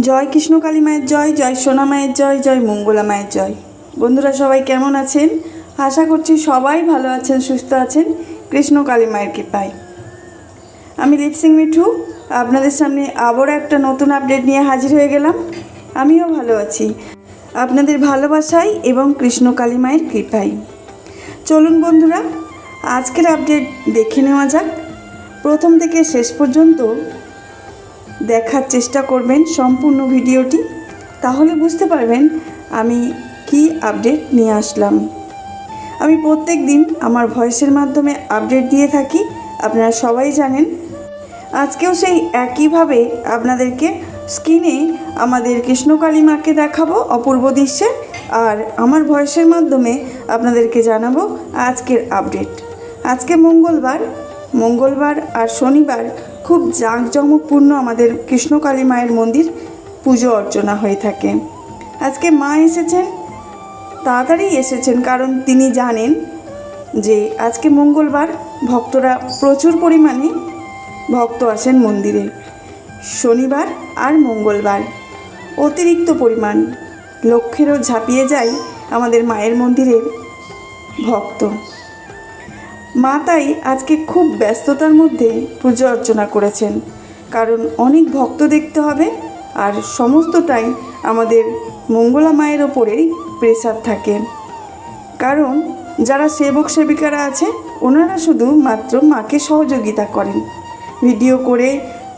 জয় কৃষ্ণকালী মায়ের জয়, জয় সোনা মায়ের জয়, জয় মঙ্গলা মায়ের জয়। বন্ধুরা সবাই কেমন আছেন? আশা করছি সবাই ভালো আছেন, সুস্থ আছেন কৃষ্ণকালী মায়ের কৃপায়। আমি লিপসিং মিঠু আপনাদের সামনে আবারও একটা নতুন আপডেট নিয়ে হাজির হয়ে গেলাম। আমিও ভালো আছি আপনাদের ভালোবাসায় এবং কৃষ্ণকালী মায়ের কৃপায়। চলুন বন্ধুরা আজকের আপডেট দেখে নেওয়া যাক। প্রথম থেকে শেষ পর্যন্ত দেখার চেষ্টা করবেন সম্পূর্ণ ভিডিওটি, তাহলে বুঝতে পারবেন আমি কি আপডেট নিয়ে আসলাম। আমি প্রত্যেক দিন আমার ভয়েসের মাধ্যমে আপডেট দিয়ে থাকি, আপনারা সবাই জানেন। আজকেও সেই একইভাবে আপনাদেরকে স্ক্রিনে আমাদের কৃষ্ণকালী মাকে দেখাবো অপূর্ব দৃশ্যে, আর আমার ভয়েসের মাধ্যমে আপনাদেরকে জানাবো আজকের আপডেট। আজকে মঙ্গলবার আর শনিবার খুব জাঁকজমকপূর্ণ আমাদের কৃষ্ণকালী মায়ের মন্দির পুজো অর্চনা হয়ে থাকে। আজকে মা এসেছেন, তাড়াতাড়ি এসেছেন, কারণ তিনি জানেন যে আজকে মঙ্গলবার ভক্তরা প্রচুর পরিমাণে ভক্ত আসেন মন্দিরে। শনিবার আর মঙ্গলবার অতিরিক্ত পরিমাণ লক্ষেরও ঝাঁপিয়ে যায় আমাদের মায়ের মন্দিরের ভক্ত। মা তাই আজকে খুব ব্যস্ততার মধ্যে পুজো অর্চনা করেছেন, কারণ অনেক ভক্ত দেখতে হবে, আর সমস্তটাই আমাদের মঙ্গলা মায়ের ওপরেই প্রেসার থাকে। কারণ যারা সেবক সেবিকারা আছে ওনারা শুধু মাত্র মাকে সহযোগিতা করেন, ভিডিও করে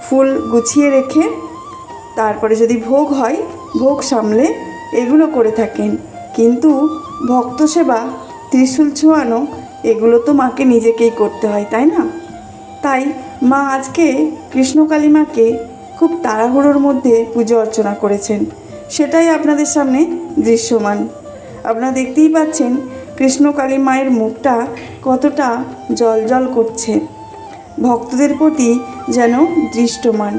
ফুল গুছিয়ে রেখে তারপরে যদি ভোগ হয় ভোগ সামলে এগুলো করে থাকেন। কিন্তু ভক্ত সেবা, ত্রিশূল ছোঁয়ানো, এগুলো তো মাকে নিজেকেই করতে হয়, তাই না? তাই মা আজকে কৃষ্ণকালী মাকে খুব তাড়াহুড়োর মধ্যে পুজো অর্চনা করেছেন, সেটাই আপনাদের সামনে দৃশ্যমান। আপনারা দেখতেই পাচ্ছেন কৃষ্ণকালী মায়ের মুখটা কতটা জ্বলজ্বল করছে, ভক্তদের প্রতি যেন দৃষ্টমান,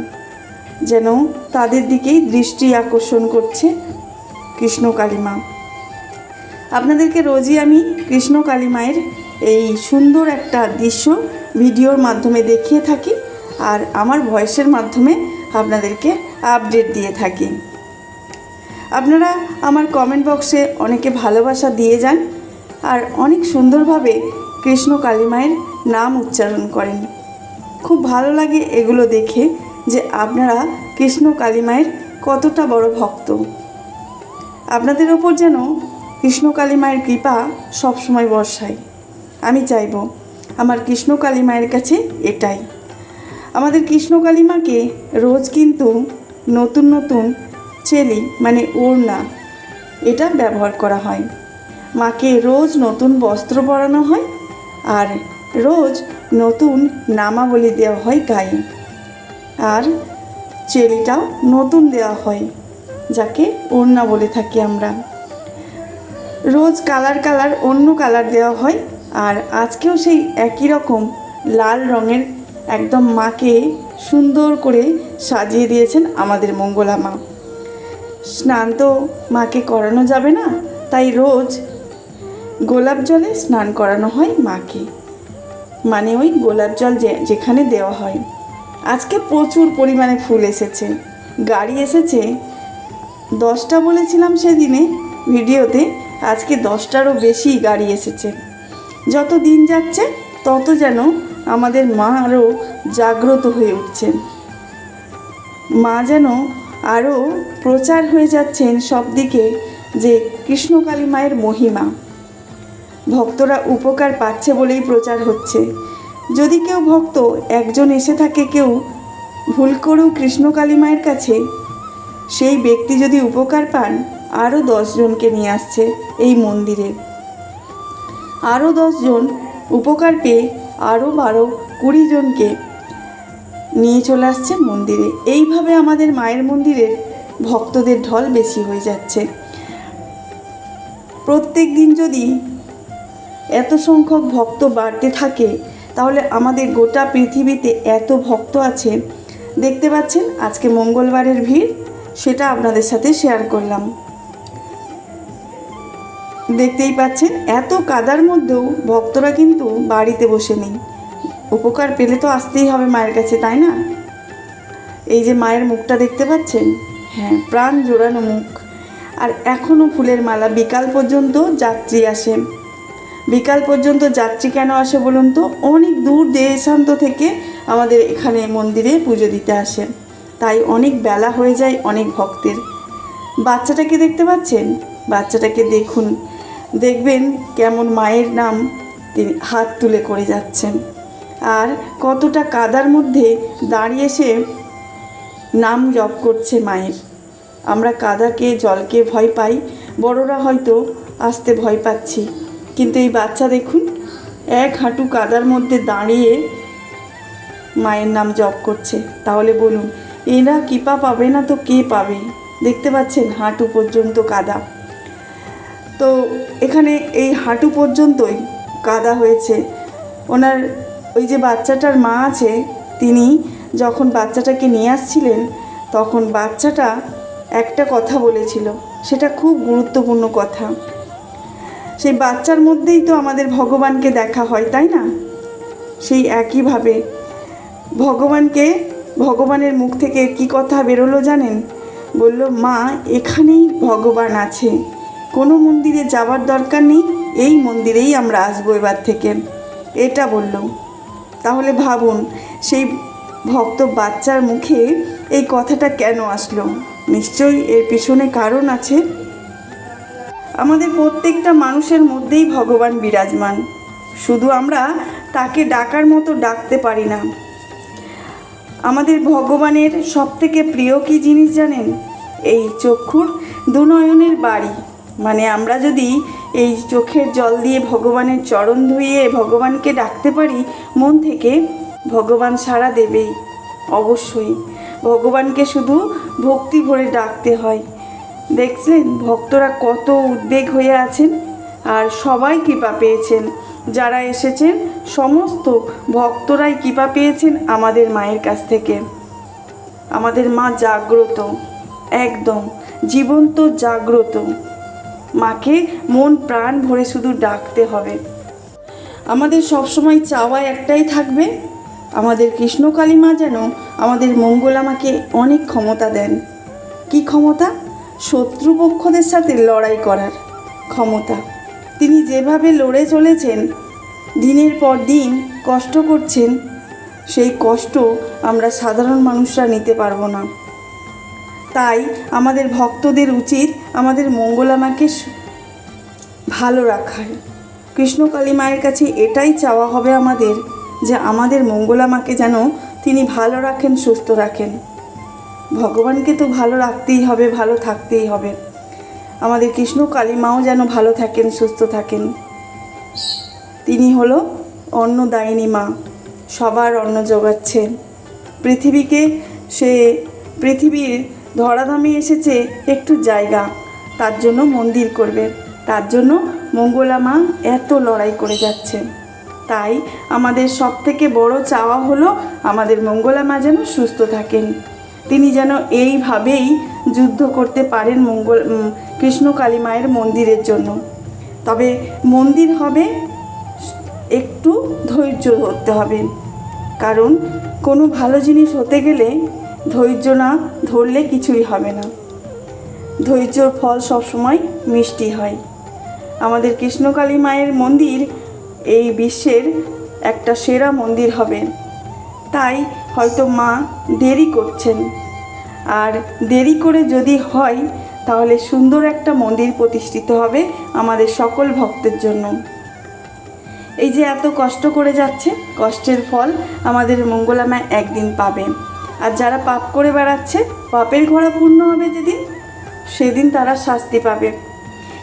যেন তাদের দিকেই দৃষ্টি আকর্ষণ করছে কৃষ্ণকালী মা। আপনাদেরকে রোজই আমি কৃষ্ণকালী মায়ের এই সুন্দর একটা দৃশ্য ভিডিওর মাধ্যমে দেখিয়ে থাকি, আর আমার ভয়েসের মাধ্যমে আপনাদেরকে আপডেট দিয়ে থাকি। আপনারা আমার কমেন্ট বক্সে অনেকে ভালোবাসা দিয়ে যান, আর অনেক সুন্দরভাবে কৃষ্ণকালী মায়ের নাম উচ্চারণ করেন। খুব ভালো লাগে এগুলো দেখে যে আপনারা কৃষ্ণকালী মায়ের কতটা বড় ভক্ত। আপনাদের ওপর যেন কৃষ্ণকালী মায়ের কৃপা সবসময় বর্ষায়। আমি চাইব আমার কৃষ্ণকালী মায়ের কাছে এটাই। আমাদের কৃষ্ণকালী মাকে রোজ কিন্তু নতুন নতুন চেলি মানে ওড়না এটা ব্যবহার করা হয়। মাকে রোজ নতুন বস্ত্র পরানো হয়, আর রোজ নতুন নামাবলী দেওয়া হয় গায়ে, আর চেলিটাও নতুন দেওয়া হয়, যাকে ওড়না বলে থাকি আমরা। রোজ কালার অন্য কালার দেওয়া হয়, আর আজকেও সেই একই রকম লাল রঙের একদম মাকে সুন্দর করে সাজিয়ে দিয়েছেন আমাদের মঙ্গলা মা। স্নান তো মাকে করানো যাবে না, তাই রোজ গোলাপ জলে স্নান করানো হয় মাকে, মানে ওই গোলাপ জল যেখানে দেওয়া হয়। আজকে প্রচুর পরিমাণে ফুল এসেছে, গাড়ি এসেছে 10টা বলেছিলাম সেদিনে ভিডিওতে, আজকে 10টারও বেশি গাড়ি এসেছে। যত দিন যাচ্ছে তত যেন আমাদের মা আরও জাগ্রত হয়ে উঠছেন, মা যেন আরও প্রচার হয়ে যাচ্ছেন সব দিকে যে কৃষ্ণকালী মায়ের মহিমা। ভক্তরা উপকার পাচ্ছে বলেই প্রচার হচ্ছে। যদি কেউ ভক্ত একজন এসে থাকে কেউ ভুল করেও কৃষ্ণকালী মায়ের কাছে, সেই ব্যক্তি যদি উপকার পান আরও 10 জনকে নিয়ে আসছে এই মন্দিরে, আরও 10 জন উপকার পেয়ে আরও 12-20 জনকে নিয়ে চলে আসছে মন্দিরে। এইভাবে আমাদের মায়ের মন্দিরের ভক্তদের ঢল বেশি হয়ে যাচ্ছে। প্রত্যেক দিন যদি এত সংখ্যক ভক্ত বাড়তে থাকে, তাহলে আমাদের গোটা পৃথিবীতে এত ভক্ত আছে। দেখতে পাচ্ছেন আজকে মঙ্গলবারের ভিড়, সেটা আপনাদের সাথে শেয়ার করলাম। দেখতেই পাচ্ছেন এত কাদার মধ্যেও ভক্তরা কিন্তু বাড়িতে বসে নেই, উপকার পেলে তো আসতেই হবে মায়ের কাছে, তাই না? এই যে মায়ের মুখটা দেখতে পাচ্ছেন, হ্যাঁ, প্রাণ জোড়ানো মুখ। আর এখনও ফুলের মালা। বিকাল পর্যন্ত যাত্রী আসে। বিকাল পর্যন্ত যাত্রী কেন আসে বলুন তো? অনেক দূর দেশান্ত থেকে আমাদের এখানে মন্দিরে পুজো দিতে আসে, তাই অনেক বেলা হয়ে যায় অনেক ভক্তের। বাচ্চাটাকে দেখতে পাচ্ছেন? বাচ্চাটাকে দেখুন, দেখবেন কেমন মায়ের নাম তিনি হাত তুলে করে যাচ্ছেন। আর কতটা কাদার মধ্যে দাঁড়িয়ে সে নাম জপ করছে মায়ের। আমরা কাদাকে, জলকে ভয় পাই, বড়রা হয়তো আসতে ভয় পাচ্ছি, কিন্তু এই বাচ্চা দেখুন, এক হাঁটু কাদার মধ্যে দাঁড়িয়ে মায়ের নাম জপ করছে। তাহলে বলুন, এরা কৃপা পাবে না তো কে পাবে? দেখতে পাচ্ছেন হাঁটু পর্যন্ত কাদা। তো এখানে এই হাঁটু পর্যন্তই কাদা হয়েছে। ওনার ওই যে বাচ্চাটার মা আছে, তিনি যখন বাচ্চাটাকে নিয়ে আসছিলেন, তখন বাচ্চাটা একটা কথা বলেছিল, সেটা খুব গুরুত্বপূর্ণ কথা। সেই বাচ্চার মধ্যেই তো আমাদের ভগবানকে দেখা হয়, তাই না? সেই একইভাবে ভগবানের মুখ থেকে কি কথা বেরোলো জানেন? বলল, মা, এখানেই ভগবান আছে, কোনো মন্দিরে যাওয়ার দরকার নেই, এই মন্দিরেই আমরা আসবো এবার থেকে, এটা বলল। তাহলে ভাবুন, সেই ভক্ত বাচ্চার মুখে এই কথাটা কেন আসলো? নিশ্চয়ই এর পিছনে কারণ আছে। আমাদের প্রত্যেকটা মানুষের মধ্যেই ভগবান বিরাজমান, শুধু আমরা তাকে ডাকার মতো ডাকতে পারি না। আমাদের ভগবানের সবথেকে প্রিয় কী জিনিস জানেন? এই চক্ষুর দুনয়নের বাড়ি। মানে আমরা যদি এই চোখের জল দিয়ে ভগবানের চরণ ধুইয়ে ভগবানকে ডাকতে পারি মন থেকে, ভগবান সাড়া দেবেই, অবশ্যই। ভগবানকে শুধু ভক্তি ভরে ডাকতে হয়। দেখলেন ভক্তরা কত উদ্বেগ হয়ে আছেন, আর সবাই কৃপা পেয়েছেন। যারা এসেছেন সমস্ত ভক্তরাই কৃপা পেয়েছেন আমাদের মায়ের কাছ থেকে। আমাদের মা জাগ্রত, একদম জীবন্ত জাগ্রত। মাকে মন প্রাণ ভরে শুধু ডাকতে হবে। আমাদের সবসময় চাওয়া একটাই থাকবে, আমাদের কৃষ্ণকালী মা যেন আমাদের মঙ্গলা মাকে অনেক ক্ষমতা দেন। কি ক্ষমতা? শত্রুপক্ষদের সাথে লড়াই করার ক্ষমতা। তিনি যেভাবে লড়ে চলেছেন, দিনের পর দিন কষ্ট করছেন, সেই কষ্ট আমরা সাধারণ মানুষরা নিতে পারবো না। তাই আমাদের ভক্তদের উচিত আমাদের মঙ্গলা মাকে ভালো রাখার। কৃষ্ণকালী মায়ের কাছে এটাই চাওয়া হবে আমাদের, যে আমাদের মঙ্গলা মাকে যেন তিনি ভালো রাখেন, সুস্থ রাখেন। ভগবানকে তো ভালো রাখতেই হবে, ভালো থাকতেই হবে। আমাদের কৃষ্ণকালী মাও যেন ভালো থাকেন, সুস্থ থাকেন। তিনি হলো অন্নদায়িনী মা, সবার অন্ন যোগাচ্ছে। পৃথিবীর ধরাধামে এসেছে একটু জায়গা, তার জন্য মন্দির করবে, তার জন্য মঙ্গলা মা এত লড়াই করে যাচ্ছে। তাই আমাদের সবথেকে বড় চাওয়া হলো আমাদের মঙ্গলা মা যেন সুস্থ থাকেন, তিনি যেন এইভাবেই যুদ্ধ করতে পারেন কৃষ্ণকালী মায়ের মন্দিরের জন্য। তবে মন্দির হবে, একটু ধৈর্য ধরতে হবে, কারণ কোনো ভালো জিনিস হতে গেলে ধৈর্য না ধরলে কিছুই হবে না। ধৈর্যর ফল সবসময় মিষ্টি হয়। আমাদের কৃষ্ণকালী মায়ের মন্দির এই বিশ্বের একটা সেরা মন্দির হবে, তাই হয়তো মা দেরি করছেন। আর দেরি করে যদি হয়, তাহলে সুন্দর একটা মন্দির প্রতিষ্ঠিত হবে আমাদের সকল ভক্তের জন্য। এই যে এত কষ্ট করে যাচ্ছে, কষ্টের ফল আমাদের মঙ্গলা মা একদিন পাবে। আর যারা পাপ করে বেড়াচ্ছে, পাপের ঘোড়া পূর্ণ হবে যেদিন, সেদিন তারা শাস্তি পাবে।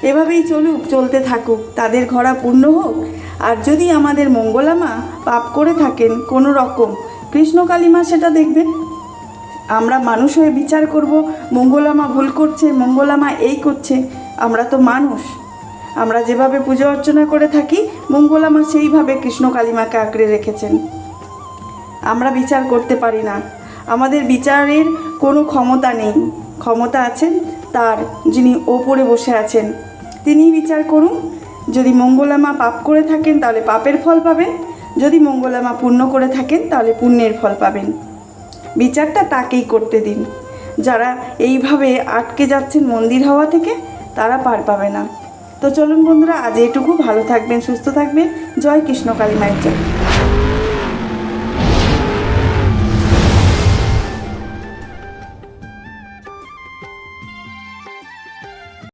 এভাবেই চলতে থাকুক, তাদের ঘোড়া পূর্ণ হোক। আর যদি আমাদের মঙ্গলা মা পাপ করে থাকেন কোনো রকম, কৃষ্ণকালী মা সেটা দেখবেন। আমরা মানুষ হয়ে বিচার করব, মঙ্গলা মা ভুল করছে, মঙ্গলা মা এই করছে। আমরা তো মানুষ, আমরা যেভাবে পুজো অর্চনা করে থাকি, মঙ্গলা মা সেইভাবে কৃষ্ণকালী মাকে আঁকড়ে রেখেছেন। আমরা বিচার করতে পারি না, আমাদের বিচারের কোনো ক্ষমতা নেই। ক্ষমতা আছেন তার, যিনি ওপরে বসে আছেন, তিনিই বিচার করুন। যদি মঙ্গলা মা পাপ করে থাকেন, তাহলে পাপের ফল পাবেন। যদি মঙ্গলা মা পূর্ণ করে থাকেন তাহলে পুণ্যের ফল পাবেন। বিচারটা তাকেই করতে দিন। যারা এইভাবে আটকে যাচ্ছেন মন্দির হওয়া থেকে, তারা পার পাবে না। তো চলুন বন্ধুরা, আজ এটুকু। ভালো থাকবেন, সুস্থ থাকবেন। জয় কৃষ্ণ কালী মায়ের জয়।